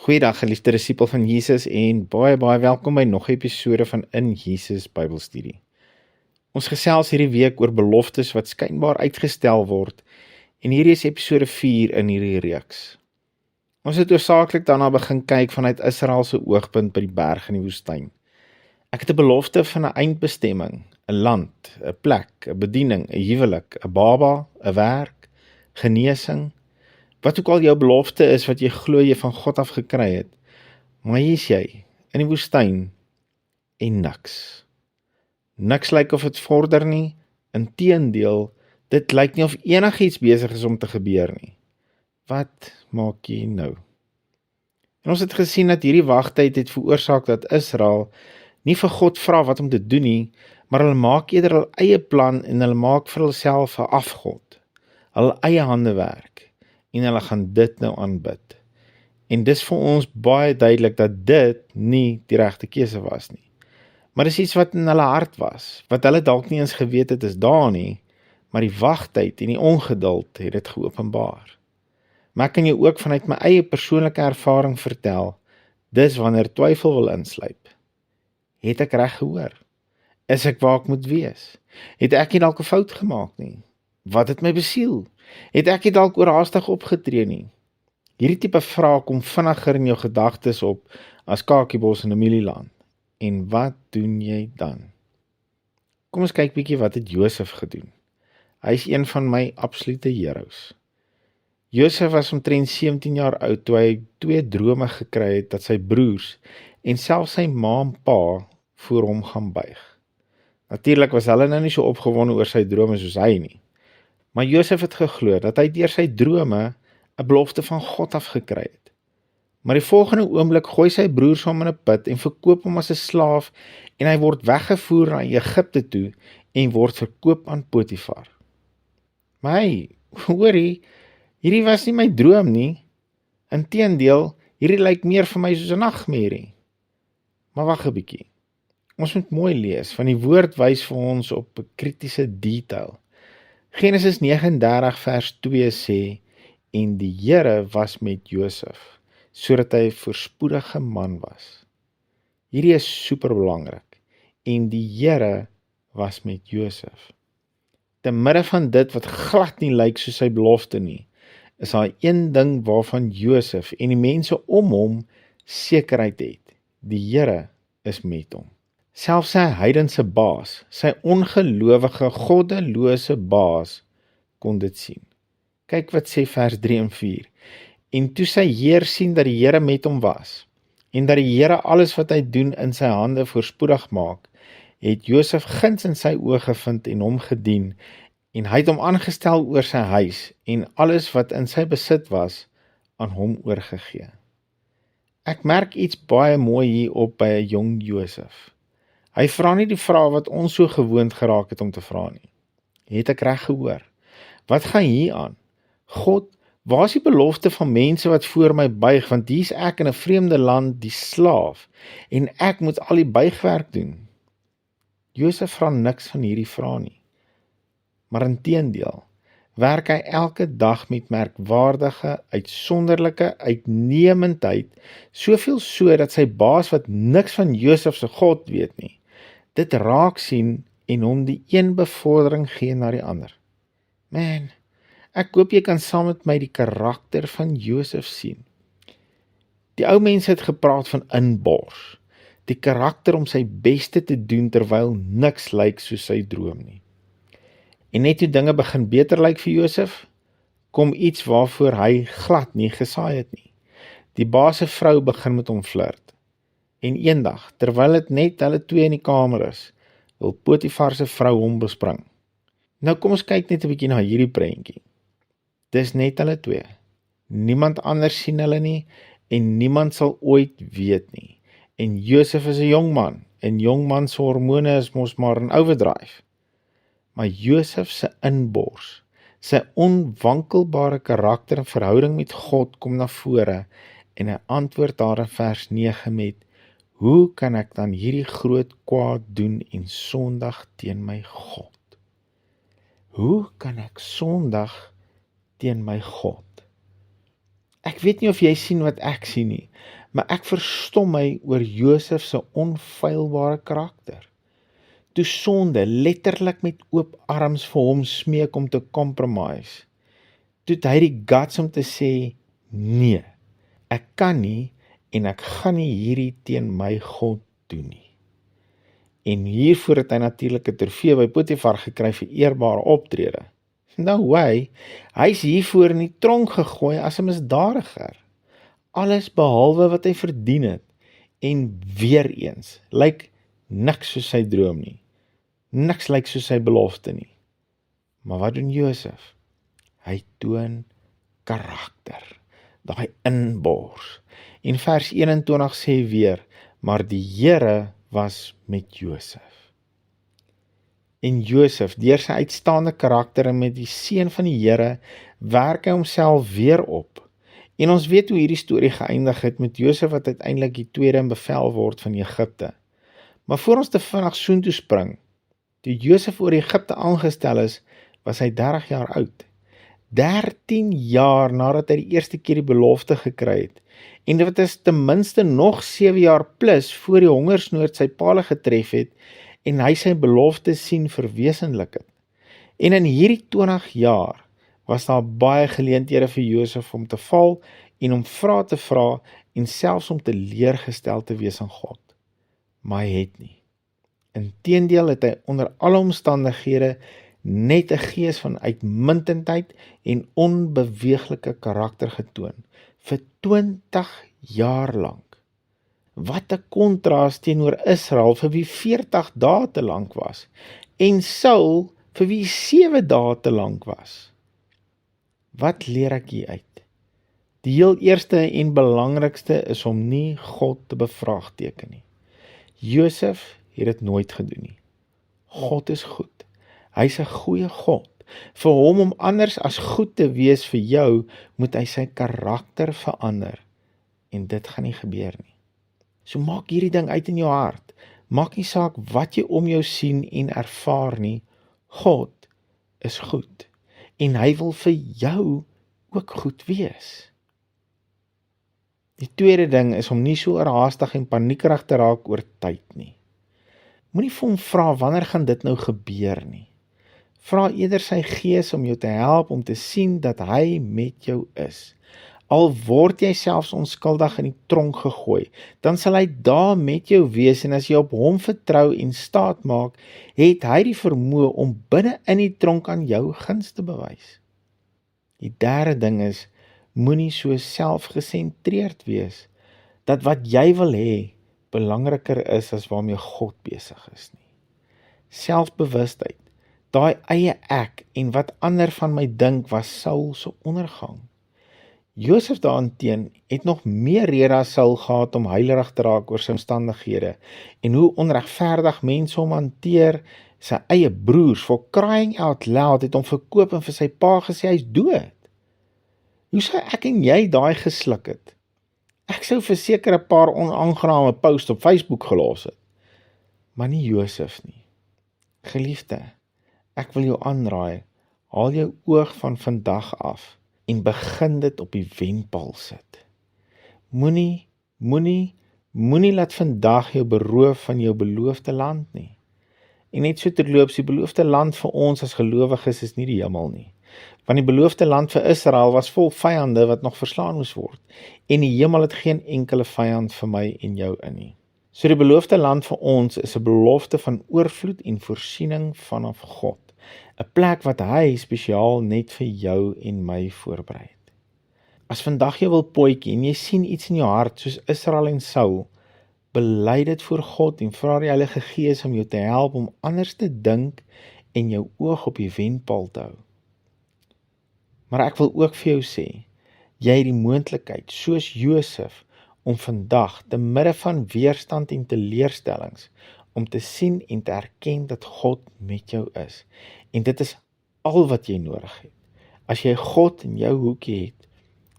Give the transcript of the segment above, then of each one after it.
Goeiedag geliefde disipel van Jesus en baie welkom by nog 'n episode van In Jesus Bybelstudie. Ons gesels hierdie week oor beloftes wat skynbaar uitgestel word en hierdie is episode 4 in hierdie reeks. Ons het hoofsaaklik daarna begin kyk vanuit Israel se oogpunt by die berg in die woestyn. Ek het 'n belofte van 'n eindbestemming, 'n land, 'n plek, 'n bediening, 'n huwelik, 'n baba, 'n werk, genesing. Wat ook al jou belofte is wat jy glo jy van God af gekry het, maar hier is jy, in die woestyn, en niks. Niks lyk of het vorder nie, inteendeel, dit lyk nie of enigiets besig is om te gebeur nie. Wat maak jy nou? En ons het gesien dat hierdie wagtyd het veroorsaak dat Israel nie vir God vra wat om te doen nie, maar hulle maak eerder hul eie plan en hulle maak vir hulself 'n afgod, hulle eie handewerk. En hulle gaan dit nou aanbid. En dis vir ons baie duidelik dat dit nie die regte keuse was nie. Maar dis iets wat in hulle hart was, wat hulle dalk nie eens geweet het is daar nie, maar die wagtyd en die ongeduld het dit geopenbaar. Maar ek kan jou ook vanuit my eie persoonlike ervaring vertel, dis wanneer twyfel wil insluip. Het ek reg gehoor? Is ek waar ek moet wees? Het ek nie dalk 'n fout gemaak nie? Wat het my besiel? Het ek nie dalk oorhaastig opgetree nie? Hierdie tipe vrae kom vinniger in jou gedagtes op as kakiebos in 'n mielieland. En wat doen jy dan? Kom ons kyk bietjie wat het Josef gedoen. Hy is een van my absolute heroes. Josef was omtrent 17 jaar oud toe hy 2 drome gekry het dat sy broers en selfs sy ma en pa voor hom gaan buig. Natuurlik was hulle nou nie so opgewonde oor sy drome soos hy nie. Maar Josef het geglo dat hy deur sy drome 'n belofte van God af gekry het. Maar die volgende oomblik gooi sy broers hom in 'n put en verkoop hom as 'n slaaf en hy word weggevoer na Egipte toe en word verkoop aan Potifar. Maar hey, hoorie, hierdie was nie my droom nie. Inteendeel, hierdie lyk meer vir my soos 'n nagmerrie. Maar wag 'n bietjie. Ons moet mooi lees, want die woord wys vir ons op 'n kritiese detail. Genesis 39 vers 2 sê, en die Here was met Josef, sodat hy 'n voorspoedige man was. Hierdie is super belangrik, en die Here was met Josef. Te midde van dit wat glad nie lyk soos sy belofte nie, is daar een ding waarvan Josef en die mense om hom sekerheid het. Die Here is met hom. Selfs sy heidense baas, sy ongelowige, goddelose baas, kon dit sien. Kyk wat sê vers 3 en 4. En toe sy heer sien dat die Here met hom was, en dat die Here alles wat hy doen in sy hande voorspoedig maak, het Josef guns in sy oë gevind en hom gedien, en hy het hom aangestel oor sy huis, en alles wat in sy besit was, aan hom oorgegee. Ek merk iets baie mooi hier op by 'n jong Josef. Hy vra nie die vrae wat ons so gewoond geraak het om te vra nie. Het ek reg gehoor? Wat gaan hier aan? God, waar is die belofte van mense wat voor my buig, want hier's ek in 'n vreemde land, die slaaf, en ek moet al die buigwerk doen. Josef vra niks van hierdie vrae nie. Maar inteendeel, werk hy elke dag met merkwaardige, uitsonderlike uitnemendheid, soveel so dat sy baas wat niks van Josef se God weet nie, dit raak sien en hom die een bevordering gee na die ander. Man, ek hoop jy kan saam met my die karakter van Josef sien. Die ou mense het gepraat van inbors, die karakter om sy beste te doen terwyl niks lyk soos sy droom nie. En net toe dinge begin beter lyk vir Josef, kom iets waarvoor hy glad nie gesaai het nie. Die baas se vrou begin met hom flirt. En eendag, terwyl dit net hulle twee in die kamer is, wil Potifar se vrou hom bespring. Nou kom ons kyk net 'n bietjie na hierdie prentjie. Dis net hulle twee. Niemand anders sien hulle nie, en niemand sal ooit weet nie. En Josef is 'n jong man, en jong man se hormone is mos maar in overdrive. Maar Josef se inbors, sy onwankelbare karakter en verhouding met God kom na vore, en hy antwoord daar in vers 9 met, hoe kan ek dan hierdie groot kwaad doen en sondig teen my God? Hoe kan ek sondig teen my God? Ek weet nie of jy sien wat ek sien nie, maar ek verstom my oor Josef se onfeilbare karakter. Toe sonde letterlik met oop arms vir hom smeek om te compromise, toe het hy die guts om te sê, nee, ek kan nie en ek gaan nie hierdie teen my God doen nie. En hiervoor het hy natuurlik 'n trofee by Potifar gekry vir eerbare optrede. No way, hy is hiervoor in die tronk gegooi as 'n misdadiger. Alles behalwe wat hy verdien het. En weer eens, lyk niks soos sy droom nie. Niks lyk soos sy belofte nie. Maar wat doen Josef? Hy toon karakter, daai inbors. En vers 21 sê weer, maar die Here was met Josef. En Josef, deur sy uitstaande karakter en met die seën van die Here, werk hy homself weer op. En ons weet hoe hierdie storie geëindig het met Josef wat uiteindelik die tweede in bevel word van Egipte. Maar voor ons te vinnig soontoe spring, toe Josef oor Egipte aangestel is, was hy 30 jaar oud. 13 jaar nadat hy die eerste keer die belofte gekry het. En dit is ten minste nog 7 jaar plus voor die hongersnood sy paal getref het en hy sy belofte sien verwesenlik het. En in hierdie 20 jaar was daar baie geleenthede vir Josef om te val en om vrae te vra en selfs om teleurgestel te wees aan God. Maar hy het nie. Inteendeel het hy onder alle omstandighede net 'n gees van uitmuntendheid en onbeweeglike karakter getoon vir 20 jaar lank. Wat 'n kontras teenoor Israel vir wie 40 dae te lank was en Saul vir wie 7 dae te lank was. Wat leer ek hier uit? Die heel eerste en belangrikste is om nie God te bevraagteken nie. Josef het dit nooit gedoen nie. God is goed. Hy's 'n goeie God. Vir hom om anders as goed te wees vir jou, moet hy sy karakter verander. En dit gaan nie gebeur nie. So maak hierdie ding uit in jou hart. Maak nie saak wat jy om jou sien en ervaar nie. God is goed. En hy wil vir jou ook goed wees. Die tweede ding is om nie so oorhaastig en paniekerig te raak oor tyd nie. Moenie vir hom vra wanneer gaan dit nou gebeur nie. Vra eerder sy gees om jou te help om te sien dat hy met jou is. Al word jy selfs onskuldig in die tronk gegooi, dan sal hy daar met jou wees en as jy op hom vertrou en staat maak, het hy die vermoë om binne in die tronk aan jou guns te bewys. Die derde ding is, moenie so selfgesentreerd wees, dat wat jy wil hê, belangriker is as waarmee God besig is nie. Selfbewustheid, daai eie ek en wat ander van my dink was Saul se ondergang. Josef daarteen het nog meer rede as Saul gehad om huilerig te raak oor sy omstandighede en hoe onregverdig mense hom hanteer. Sy eie broers, for crying out loud, het hom verkoop en vir sy pa gesê hy's dood. Hoe sou ek en jy daai gesluk het? Ek sou verseker 'n paar onaangename post op Facebook gelos het. Maar nie Josef nie. Geliefde, ek wil jou aanraai, haal jou oog van vandag af en begin dit op die wenpaal sit. Moenie laat vandag jou beroof van jou beloofde land nie. En net so terloops, die beloofde land vir ons as gelowiges is nie die hemel nie. Want die beloofde land vir Israel was vol vyande wat nog verslaan moes word. En die hemel het geen enkele vyand vir my en jou in nie. So die beloofde land vir ons is 'n belofte van oorvloed en voorsiening vanaf God. 'n Plek wat hy spesiaal net vir jou en my voorberei het. As vandag jy wil potjie en jy sien iets in jou hart soos Israel en Saul, bely dit voor God en vra die Heilige Gees om jou te help om anders te dink en jou oog op die wenpaal te hou. Maar ek wil ook vir jou sê, jy het die moontlikheid, soos Josef, om vandag, te midde van weerstand en teleurstellings, om te sien en te erken dat God met jou is. En dit is al wat jy nodig het. As jy God in jou hoekie het,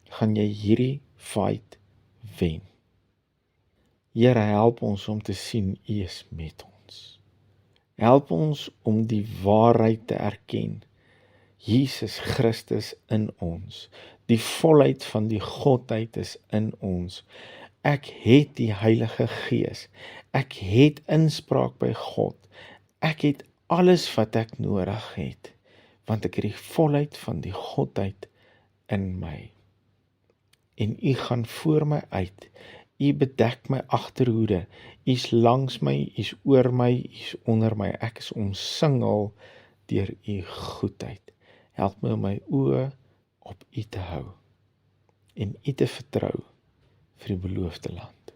gaan jy hierdie fight wen. Here, help ons om te sien U is met ons. Help ons om die waarheid te erken. Jesus Christus in ons, Die volheid van die Godheid is in ons. Ek het die Heilige Gees. Ek het inspraak by God. Ek het alles wat ek nodig het, want ek het die volheid van die Godheid in my. En U gaan voor my uit. U bedek my agterhoede. U is langs my, U is oor my, U is onder my. Ek is omsingel deur U goedheid. Help my om my oë op U te hou en U te vertrou vir die beloofde land.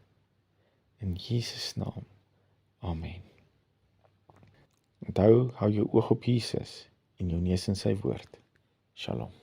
In Jesus naam. Amen. Onthou, hou jou oog op Jesus en jou neus in sy woord. Shalom.